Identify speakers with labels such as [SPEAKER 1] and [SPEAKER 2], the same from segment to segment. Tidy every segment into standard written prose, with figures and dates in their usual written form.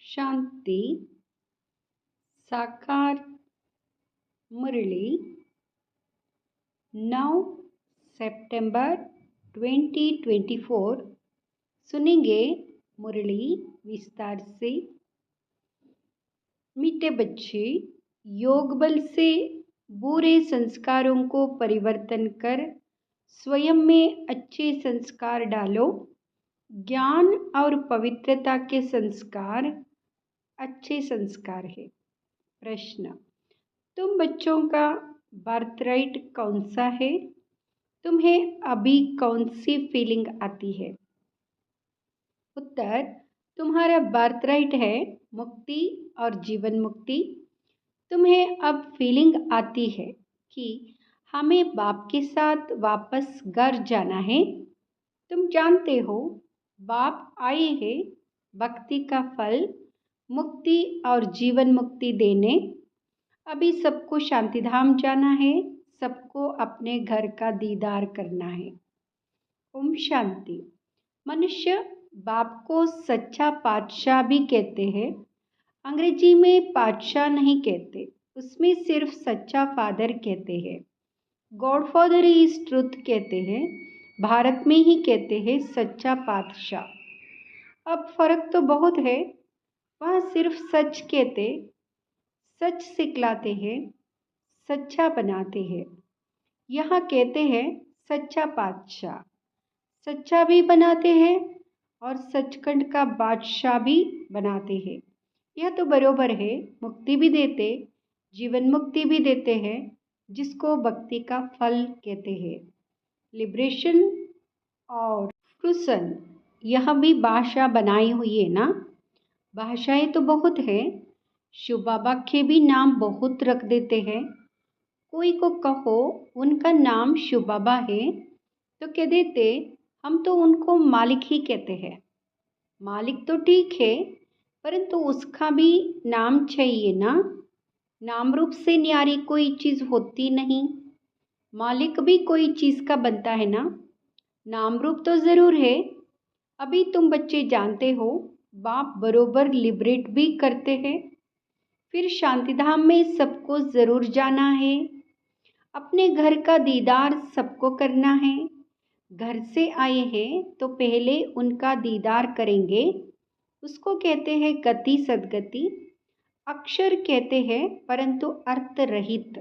[SPEAKER 1] शांति साकार मुरली 9 सितंबर 2024 सुनेंगे मुरली विस्तार से। मीठे बच्चे, योग बल से बुरे संस्कारों को परिवर्तन कर स्वयं में अच्छे संस्कार डालो। ज्ञान और पवित्रता के संस्कार अच्छे संस्कार है। प्रश्न, तुम बच्चों का बर्थराइट कौन सा है? तुम्हें अभी कौन सी फीलिंग आती है? उत्तर, तुम्हारा बर्थराइट है मुक्ति और जीवन मुक्ति। तुम्हें अब फीलिंग आती है कि हमें बाप के साथ वापस घर जाना है। तुम जानते हो बाप आए हैं भक्ति का फल, मुक्ति और जीवन मुक्ति देने। अभी सबको शांतिधाम जाना है, सबको अपने घर का दीदार करना है। ओम शांति। मनुष्य बाप को सच्चा पातशाह भी कहते हैं। अंग्रेजी में पातशाह नहीं कहते, उसमें सिर्फ सच्चा फादर कहते हैं। गॉड फादर इज ट्रुथ कहते हैं। भारत में ही कहते हैं सच्चा पातशाह। अब फर्क तो बहुत है। वहाँ सिर्फ सच कहते, सच सिखलाते हैं, सच्चा बनाते हैं। यहाँ कहते हैं सच्चा पातशाह, सच्चा भी बनाते हैं और सचखंड का बादशाह भी बनाते हैं। यह तो बरोबर है। मुक्ति भी देते, जीवन मुक्ति भी देते हैं, जिसको भक्ति का फल कहते हैं। लिबरेशन और फ्रूसन, यह भी भाषा बनाई हुई है ना। भाषाएं तो बहुत है। शिव बाबा के भी नाम बहुत रख देते हैं। कोई को कहो उनका नाम शिव बाबा है तो कह देते हम तो उनको मालिक ही कहते हैं। मालिक तो ठीक है, परंतु उसका भी नाम चाहिए ना। नाम रूप से न्यारी कोई चीज़ होती नहीं। मालिक भी कोई चीज़ का बनता है ना। नाम रूप तो ज़रूर है। अभी तुम बच्चे जानते हो बाप बरोबर लिबरेट भी करते हैं। फिर शांतिधाम में सबको ज़रूर जाना है। अपने घर का दीदार सबको करना है। घर से आए हैं तो पहले उनका दीदार करेंगे। उसको कहते हैं गति सदगति। अक्षर कहते हैं परंतु अर्थ रहित।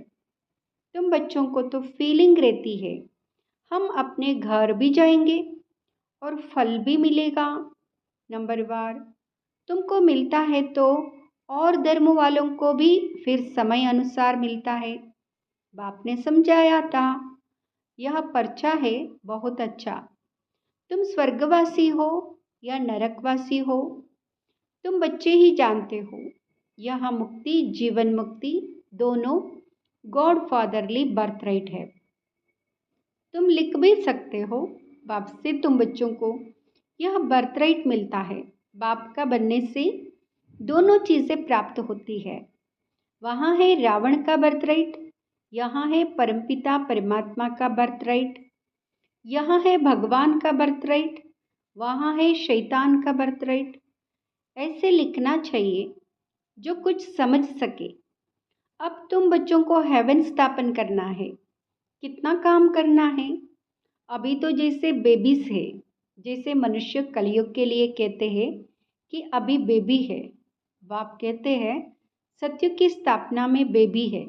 [SPEAKER 1] तुम बच्चों को तो फीलिंग रहती है हम अपने घर भी जाएंगे और फल भी मिलेगा नंबरवार। तुमको मिलता है तो और धर्म वालों को भी फिर समय अनुसार मिलता है। बाप ने समझाया था। यह पर्चा है बहुत अच्छा। तुम स्वर्गवासी हो या नरकवासी हो, तुम बच्चे ही जानते हो। यह मुक्ति जीवन मुक्ति दोनों गॉड फादरली बर्थराइट है। तुम लिख भी सकते हो बाप से तुम बच्चों को यह बर्थराइट मिलता है। बाप का बनने से दोनों चीज़ें प्राप्त होती है। वहाँ है रावण का बर्थराइट, यहाँ है परमपिता परमात्मा का बर्थराइट। यहाँ है भगवान का बर्थराइट, वहाँ है शैतान का बर्थराइट। ऐसे लिखना चाहिए जो कुछ समझ सके। अब तुम बच्चों को हेवन स्थापन करना है। कितना काम करना है। अभी तो जैसे बेबीज है, जैसे मनुष्य कलयुग के लिए कहते हैं कि अभी बेबी है। बाप कहते हैं सत्युग की स्थापना में बेबी है।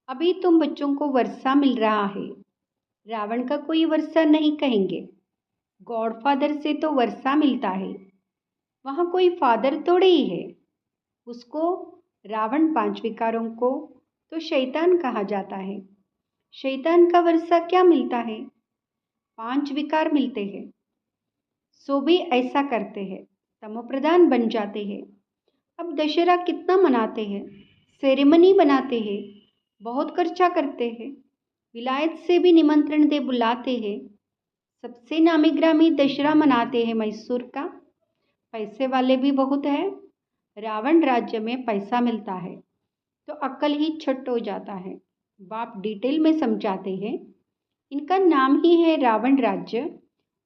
[SPEAKER 1] अभी तुम बच्चों को वर्षा मिल रहा है। रावण का कोई वर्षा नहीं कहेंगे। गॉड फादर से तो वर्षा मिलता है। वहाँ कोई फादर थोड़े ही है। उसको रावण पांच विकारों को तो शैतान कहा जाता है। शैतान का वर्षा क्या मिलता है? पांच विकार मिलते हैं। सो भी ऐसा करते हैं, तमोप्रधान बन जाते हैं। अब दशहरा कितना मनाते हैं, सेरेमनी बनाते हैं, बहुत खर्चा करते हैं, विलायत से भी निमंत्रण दे बुलाते हैं। सबसे नामी ग्रामी दशहरा मनाते हैं मैसूर का। पैसे वाले भी बहुत है। रावण राज्य में पैसा मिलता है तो अक्ल ही छट हो जाता है। बाप डिटेल में समझाते हैं। इनका नाम ही है रावण राज्य।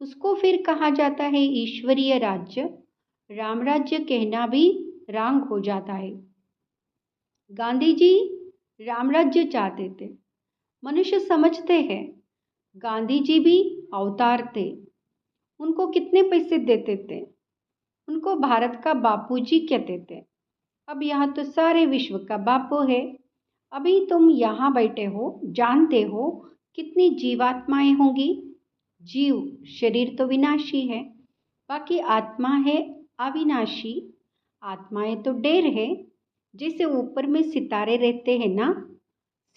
[SPEAKER 1] उसको फिर कहा जाता है ईश्वरीय राज्य। राम राज्य कहना भी रांग हो जाता है। गांधी जी राम राज्य चाहते थे। मनुष्य समझते हैं गांधी जी भी अवतार थे। उनको कितने पैसे देते थे, उनको भारत का बापूजी कहते थे। अब यहाँ तो सारे विश्व का बापू है। अभी तुम यहाँ बैठे हो, जानते हो कितनी जीवात्माएं होंगी। जीव शरीर तो विनाशी है, बाकी आत्मा है अविनाशी। आत्माएं तो ढेर है। जैसे ऊपर में सितारे रहते हैं ना,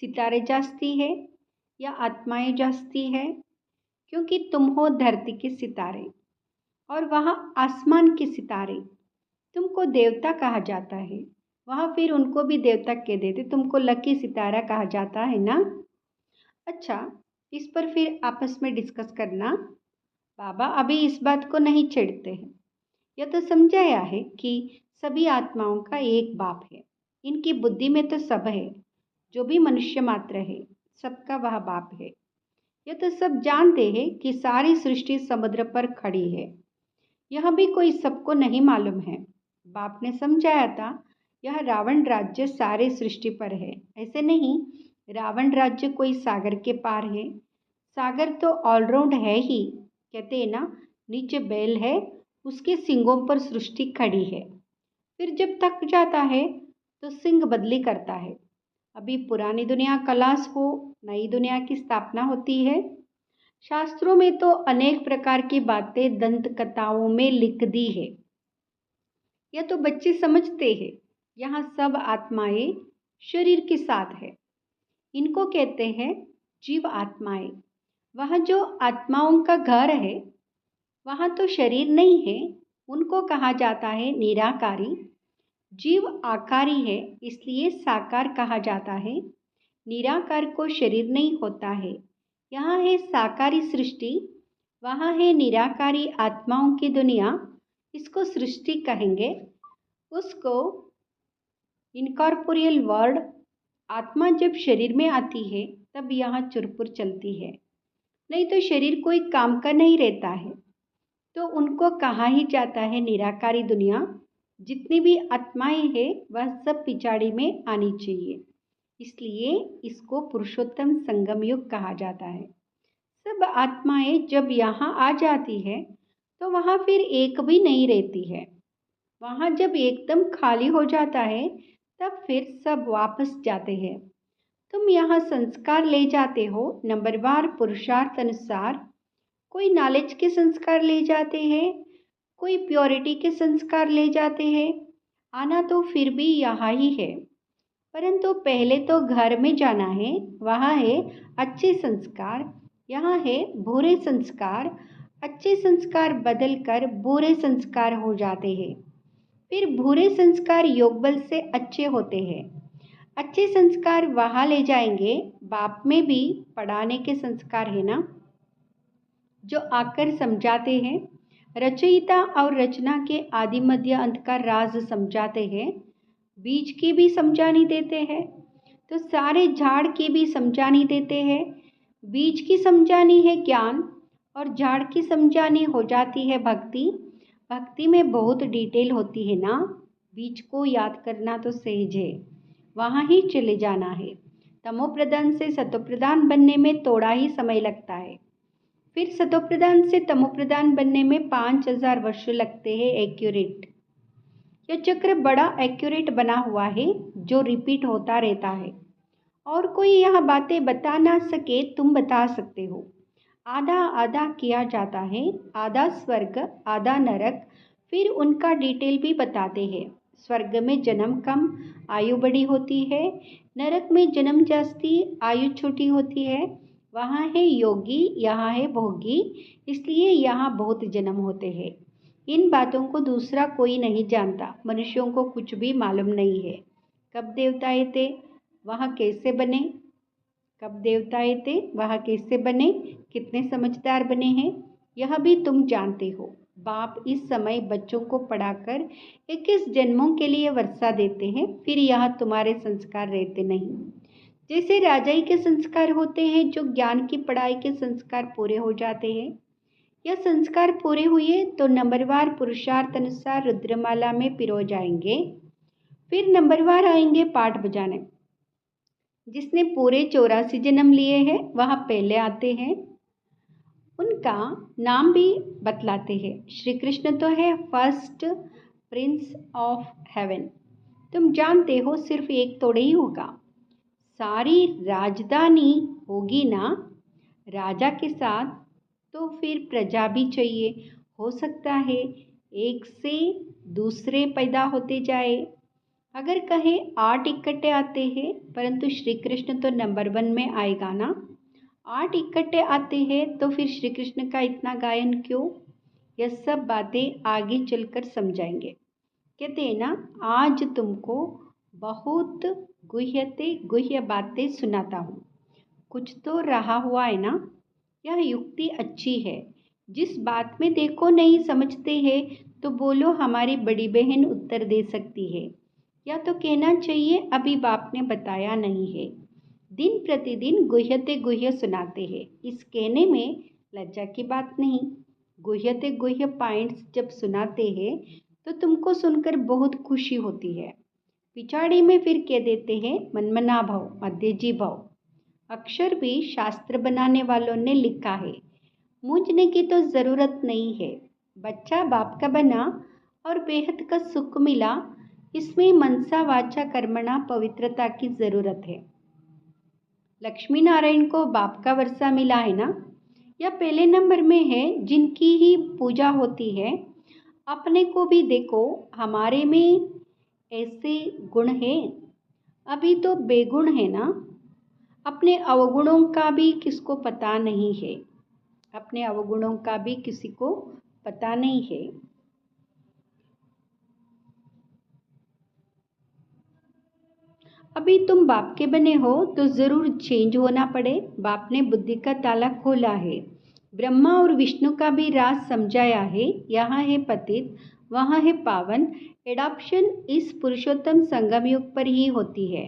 [SPEAKER 1] सितारे जास्ती है या आत्माएं जास्ती है? क्योंकि तुम हो धरती के सितारे और वहाँ आसमान के सितारे। तुमको देवता कहा जाता है, वहाँ फिर उनको भी देवता कह देते, तुमको लकी सितारा कहा जाता है ना। अच्छा, इस पर फिर आपस में डिस्कस करना। बाबा अभी इस बात को नहीं छेड़ते हैं। यह तो समझाया है कि सभी आत्माओं का एक बाप है। इनकी बुद्धि में तो सब है, जो भी मनुष्य मात्र है सबका वह बाप है। यह तो सब जानते हैं कि सारी सृष्टि समुद्र पर खड़ी है। यह भी कोई सबको नहीं मालूम है। बाप ने समझाया था यह रावण राज्य सारे सृष्टि पर है, ऐसे नहीं। रावण राज्य कोई सागर के पार है। सागर तो ऑलराउंड है ही। कहते हैं ना, नीचे बैल है, उसके सींगों पर सृष्टि खड़ी है। फिर जब थक जाता है तो सिंह बदली करता है। अभी पुरानी दुनिया खलास हो, नई दुनिया की स्थापना होती है। शास्त्रों में तो अनेक प्रकार की बातें दंत कथाओं में लिख दी है। यह तो बच्चे समझते हैं। यहाँ सब आत्माएं शरीर के साथ है। इनको कहते हैं जीव आत्माएं। वह जो आत्माओं का घर है, वहाँ तो शरीर नहीं है। उनको कहा जाता है निराकारी। जीव आकारी है, इसलिए साकार कहा जाता है। निराकार को शरीर नहीं होता है। यहाँ है साकारी सृष्टि, वहाँ है निराकारी आत्माओं की दुनिया। इसको सृष्टि कहेंगे। उसको इनकॉर्पोरियल वर्ड। आत्मा जब शरीर में आती है तब यहाँ चुरपुर चलती है, नहीं तो शरीर कोई काम का नहीं रहता है। तो उनको कहा ही जाता है निराकारी दुनिया। जितनी भी आत्माएं हैं वह सब पिछाड़ी में आनी चाहिए, इसलिए इसको पुरुषोत्तम संगम युग कहा जाता है। सब आत्माएं जब यहाँ आ जाती है तो वहाँ फिर एक भी नहीं रहती है। वहाँ जब एकदम खाली हो जाता है तब फिर सब वापस जाते हैं। तुम यहाँ संस्कार ले जाते हो नंबरवार पुरुषार्थ अनुसार। कोई नॉलेज के संस्कार ले जाते हैं, कोई प्योरिटी के संस्कार ले जाते हैं। आना तो फिर भी यहाँ ही है, परंतु पहले तो घर में जाना है। वहाँ है अच्छे संस्कार, यहाँ है बुरे संस्कार। अच्छे संस्कार बदल कर बुरे संस्कार हो जाते हैं। फिर बुरे संस्कार योग बल से अच्छे होते हैं। अच्छे संस्कार वहाँ ले जाएंगे। बाप में भी पढ़ाने के संस्कार है ना, जो आकर समझाते हैं। रचयिता और रचना के आदि मध्य अंत का राज समझाते हैं। बीज की भी समझानी देते हैं, तो सारे झाड़ की भी समझानी देते हैं। बीज की समझानी है ज्ञान और झाड़ की समझानी हो जाती है भक्ति। भक्ति में बहुत डिटेल होती है ना। बीज को याद करना तो सहज है, वहाँ ही चले जाना है। तमो प्रधान से सतो प्रधान बनने में थोड़ा ही समय लगता है। फिर सतो प्रधान से तमो प्रधान बनने में 5000 वर्ष लगते हैं एक्यूरेट। यह चक्र बड़ा एक्यूरेट बना हुआ है जो रिपीट होता रहता है। और कोई यह बातें बता ना सके, तुम बता सकते हो। आधा आधा किया जाता है, आधा स्वर्ग आधा नरक। फिर उनका डिटेल भी बताते हैं। स्वर्ग में जन्म कम, आयु बड़ी होती है। नरक में जन्म जास्ती, आयु छोटी होती है। वहाँ है योगी, यहाँ है भोगी, इसलिए यहाँ बहुत जन्म होते हैं। इन बातों को दूसरा कोई नहीं जानता। मनुष्यों को कुछ भी मालूम नहीं है। कब देवताए थे, वहाँ कैसे बने, कब देवताए थे वह कैसे बने, कितने समझदार बने हैं, यह भी तुम जानते हो। बाप इस समय बच्चों को पढ़ाकर 21 जन्मों के लिए वर्षा देते हैं। फिर यह तुम्हारे संस्कार रहते नहीं। जैसे राजाई के संस्कार होते हैं, जो ज्ञान की पढ़ाई के संस्कार पूरे हो जाते हैं। यह संस्कार पूरे हुए तो नंबरवार पुरुषार्थ अनुसार रुद्रमाला में पिरो जाएंगे। फिर नंबरवार आएंगे पाठ बजाने। जिसने पूरे 84 जन्म लिए हैं वह पहले आते हैं। उनका नाम भी बतलाते हैं। श्री कृष्ण तो है फर्स्ट प्रिंस ऑफ हेवन। तुम जानते हो सिर्फ एक तोड़े ही होगा, सारी राजधानी होगी ना राजा के साथ, तो फिर प्रजा भी चाहिए। हो सकता है एक से दूसरे पैदा होते जाए। अगर कहें 8 इकट्ठे आते हैं, परंतु श्री कृष्ण तो नंबर 1 में आएगा ना। 8 इकट्ठे आते हैं तो फिर श्री कृष्ण का इतना गायन क्यों? यह सब बातें आगे चलकर समझाएंगे। कहते हैं ना, आज तुमको बहुत गुह्य बातें सुनाता हूँ। कुछ तो रहा हुआ है ना। यह युक्ति अच्छी है। जिस बात में देखो नहीं समझते हैं तो बोलो हमारी बड़ी बहन उत्तर दे सकती है, या तो कहना चाहिए अभी बाप ने बताया नहीं है। दिन प्रतिदिन गुह्यते गुह्य सुनाते हैं। इस कहने में लज्जा की बात नहीं। गुह्यते गुह्य पॉइंट्स जब सुनाते हैं तो तुमको सुनकर बहुत खुशी होती है। पिछाड़ी में फिर कह देते हैं मनमना भव मध्यजी भव। अक्षर भी शास्त्र बनाने वालों ने लिखा है। मूंझने की तो ज़रूरत नहीं है। बच्चा बाप का बना और बेहद का सुख मिला, इसमें मनसा वाचा कर्मणा पवित्रता की ज़रूरत है। लक्ष्मी नारायण को बाप का वर्षा मिला है ना। यह पहले नंबर में है जिनकी ही पूजा होती है। अपने को भी देखो, हमारे में ऐसे गुण हैं। अभी तो बेगुण है ना। अपने अवगुणों का भी किसको पता नहीं है। अपने अवगुणों का भी किसी को पता नहीं है। अभी तुम बाप के बने हो तो ज़रूर चेंज होना पड़े। बाप ने बुद्धि का ताला खोला है। ब्रह्मा और विष्णु का भी राज समझाया है। यहाँ है पतित, वहाँ है पावन। एडॉप्शन इस पुरुषोत्तम संगम युग पर ही होती है।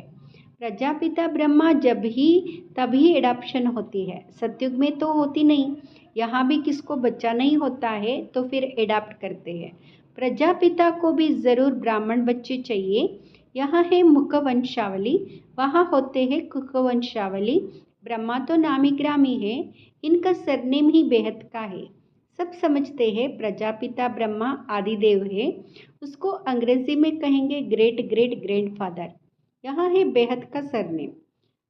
[SPEAKER 1] प्रजापिता ब्रह्मा जब ही तभी एडॉप्शन होती है। सतयुग में तो होती नहीं। यहाँ भी किसको बच्चा नहीं होता है तो फिर एडॉप्ट करते हैं। प्रजापिता को भी ज़रूर ब्राह्मण बच्चे चाहिए। यहाँ है मुख वंशावली, वहाँ होते हैं कुक वंशावली। ब्रह्मा तो नामी ग्रामी है, इनका सरनेम ही बेहद का है। सब समझते हैं प्रजापिता ब्रह्मा आदिदेव है। उसको अंग्रेजी में कहेंगे ग्रेट ग्रेट ग्रैंडफादर। यहाँ है बेहद का सरनेम।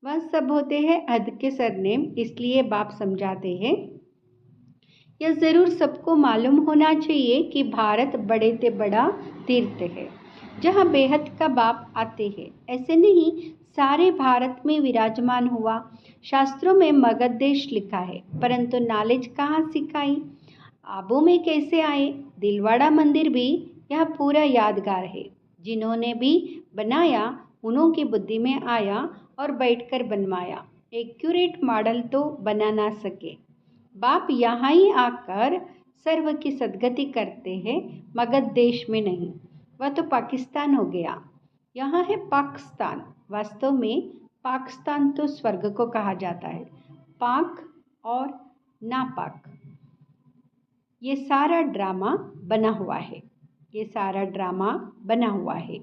[SPEAKER 1] वह सब होते हैं हद के सरनेम, इसलिए बाप समझाते हैं। यह ज़रूर सबको मालूम होना चाहिए कि भारत बड़े से बड़ा तीर्थ है जहाँ बेहद का बाप आते हैं। ऐसे नहीं सारे भारत में विराजमान हुआ। शास्त्रों में मगध देश लिखा है, परंतु नॉलेज कहाँ सिखाई? आबू में कैसे आए? दिलवाड़ा मंदिर भी यह पूरा यादगार है। जिन्होंने भी बनाया उन्हों की बुद्धि में आया और बैठकर बनवाया। एक्यूरेट मॉडल तो बना ना सके। बाप यहाँ ही आकर सर्व की सद्गति करते हैं, मगध देश में नहीं। वह तो पाकिस्तान हो गया। यहाँ है पाकिस्तान। वास्तव में पाकिस्तान तो स्वर्ग को कहा जाता है। पाक और नापाक, ये सारा ड्रामा बना हुआ है। ये सारा ड्रामा बना हुआ है।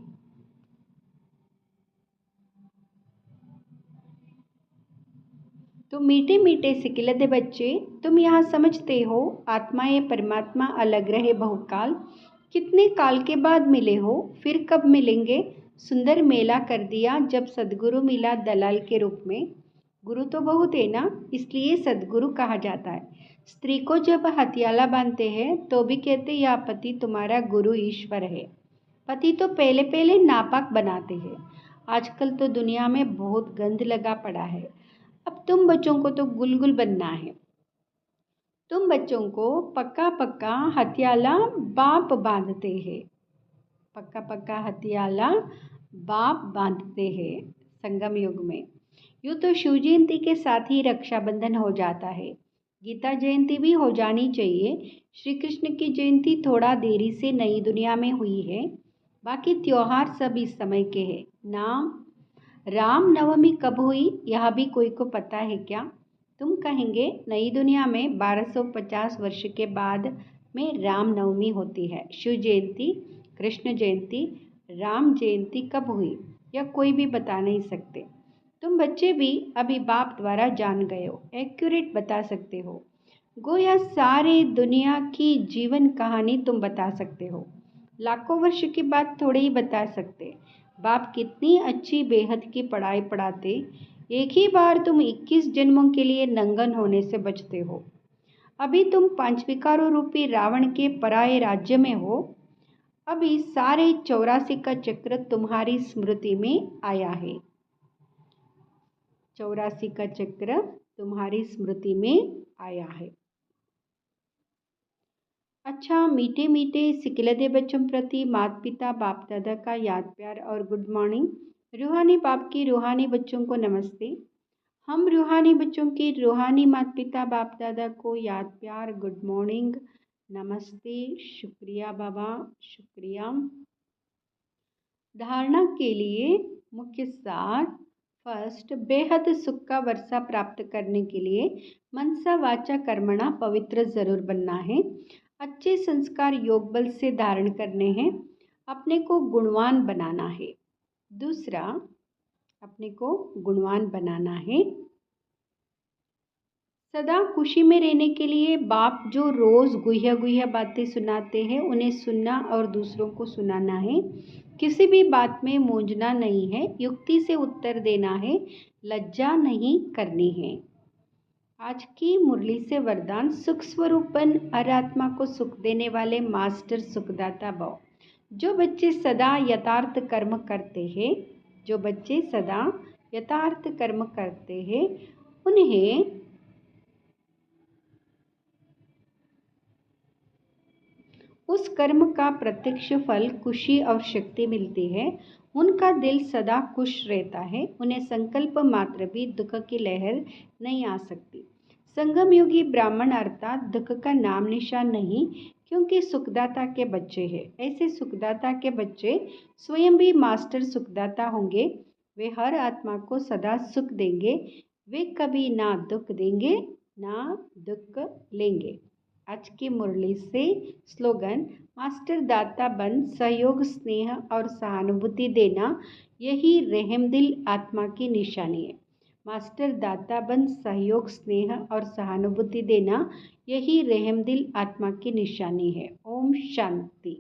[SPEAKER 1] तो मीठे मीठे सिकिलते बच्चे, तुम यहाँ समझते हो आत्मा ये परमात्मा अलग रहे बहुकाल। कितने काल के बाद मिले हो, फिर कब मिलेंगे? सुंदर मेला कर दिया जब सदगुरु मिला दलाल के रूप में। गुरु तो बहुत है ना, इसलिए सदगुरु कहा जाता है। स्त्री को जब हथियाला बांधते हैं तो भी कहते या पति तुम्हारा गुरु ईश्वर है। पति तो पहले पहले नापाक बनाते हैं। आजकल तो दुनिया में बहुत गंध लगा पड़ा है। अब तुम बच्चों को तो गुलगुल बनना है। तुम बच्चों को पक्का पक्का हथियाला बाप बांधते हैं। पक्का पक्का हथियाला बाप बांधते हैं संगम युग में। यूँ तो शिव जयंती के साथ ही रक्षाबंधन हो जाता है। गीता जयंती भी हो जानी चाहिए। श्री कृष्ण की जयंती थोड़ा देरी से नई दुनिया में हुई है। बाकी त्योहार सब इस समय के हैं। नाम राम नवमी कब हुई यह भी कोई को पता है क्या? तुम कहेंगे नई दुनिया में 1250 वर्ष के बाद में रामनवमी होती है। शिव जयंती, कृष्ण जयंती, राम जयंती कब हुई यह कोई भी बता नहीं सकते। तुम बच्चे भी अभी बाप द्वारा जान गए हो, एक्यूरेट बता सकते हो। गोया सारी दुनिया की जीवन कहानी तुम बता सकते हो। लाखों वर्ष की बात थोड़े ही बता सकते। बाप कितनी अच्छी बेहद की पढ़ाई पढ़ाते। एक ही बार तुम 21 जन्मों के लिए नंगन होने से बचते हो। अभी तुम 5 विकारों रूपी रावण के पराये राज्य में हो। अभी सारे 84 का चक्र तुम्हारी स्मृति में आया है। 84 का चक्र तुम्हारी स्मृति में आया है। अच्छा, मीठे मीठे सिकिलदे बच्चों प्रति माता पिता बाप दादा का याद प्यार और गुड मॉर्निंग। रूहानी बाप की रूहानी बच्चों को नमस्ते। हम रूहानी बच्चों की रूहानी माता पिता बाप दादा को याद प्यार गुड मॉर्निंग, नमस्ते, शुक्रिया बाबा, शुक्रिया। धारणा के लिए मुख्य सार। फर्स्ट, बेहद सुख का वर्षा प्राप्त करने के लिए मनसा वाचा कर्मणा पवित्र जरूर बनना है। अच्छे संस्कार योग बल से धारण करने हैं। अपने को गुणवान बनाना है। दूसरा, अपने को गुणवान बनाना है। सदा खुशी में रहने के लिए बाप जो रोज गुह्य गुह्य बातें सुनाते हैं उन्हें सुनना और दूसरों को सुनाना है। किसी भी बात में मूंझना नहीं है, युक्ति से उत्तर देना है, लज्जा नहीं करनी है। आज की मुरली से वरदान। सुख स्वरूपन हर आत्मा को सुख देने वाले मास्टर सुखदाता भव। जो बच्चे सदा यथार्थ कर्म करते हैं, जो बच्चे सदा यथार्थ कर्म करते हैं उन्हें उस कर्म का प्रत्यक्ष फल खुशी और शक्ति मिलती है। उनका दिल सदा खुश रहता है। उन्हें संकल्प मात्र भी दुख की लहर नहीं आ सकती। संगम योगी ब्राह्मण अर्थात दुख का नाम निशान नहीं, क्योंकि सुखदाता के बच्चे हैं। ऐसे सुखदाता के बच्चे स्वयं भी मास्टर सुखदाता होंगे। वे हर आत्मा को सदा सुख देंगे। वे कभी ना दुख देंगे ना दुख लेंगे। आज की मुरली से स्लोगन। मास्टर दाता बन सहयोग स्नेह और सहानुभूति देना, यही रहमदिल आत्मा की निशानी है। मास्टर दाता बन सहयोग स्नेह और सहानुभूति देना, यही रहमदिल आत्मा की निशानी है। ओम शांति।